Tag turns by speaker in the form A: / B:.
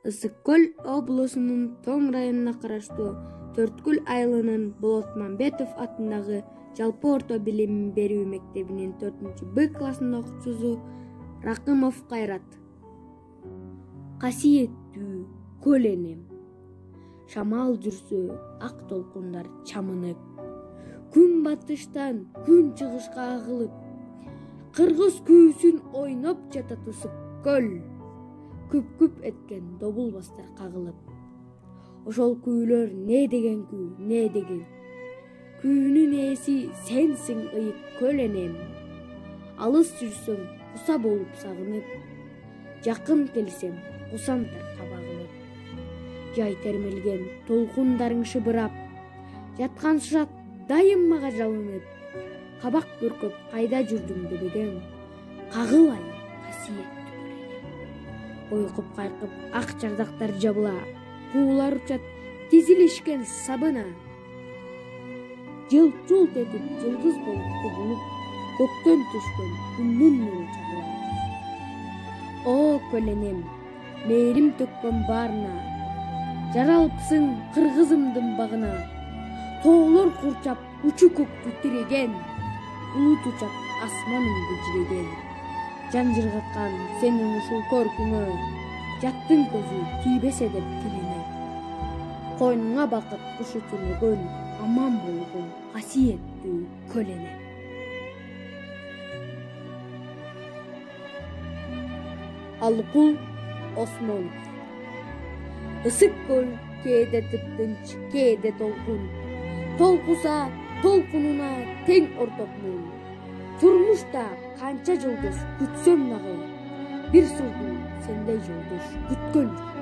A: Ысык-Көл облусунун Тоң районуна караштуу Төрткүл айылынын Болот Мамбетов атындагы жалпы орто билим берүү мектебинин 4-Б классынын окуучусу Ракымов Кайрат. Касиеттүү көл энем, шамал жүрсө ак толкундар чамынып, күн батыштан күн чыгышка агылып, кыргыз күүсүн ойноп жатат Ысык-Көл, күп-күп эткен добулбастар кагылып. Ошол күүлөр не деген күү, не деген. Күүнүн ээси сенсиң ыйык көл энем. Алыс жүрсөм куса болуп сагынып, жакын келсем кусамдар кабагылып. Жай термелген толкундарың шыбырап, жаткан шат дайым мага жалынып, кабак бүркөп кайда жүрдүң дебедем, кагылай касиеттүү көл энем. Ойкуп кайкып ак чардактар жабыла, куулар учат тизилишкен сабына. Жылт-жулт этип жылдыз болуп кубулуп, көктөн түшкөн күндүн нуру чагыла. О көл энем, мээрим төккөн баарына, жаралыпсың кыргызымдын багына. Тоолор курчап учу көктү тиреген, булут учат асманыңды жиреген. Жан жыргаткан сенин ушул көркүңө, жаттын көзү тийбесе деп тилине. Койнуңа бакыт кушу түнөгөн, аман болгон касиеттүү көл энем. Алыкул Осмонов. Ысык-Көл кээде тыптынч, кээде толкун. Толкуса толкунуна тең ортокмун. Турмушта канча жолдош күтсөм дагы, бир сулдун сендей жолдош күткөн жок.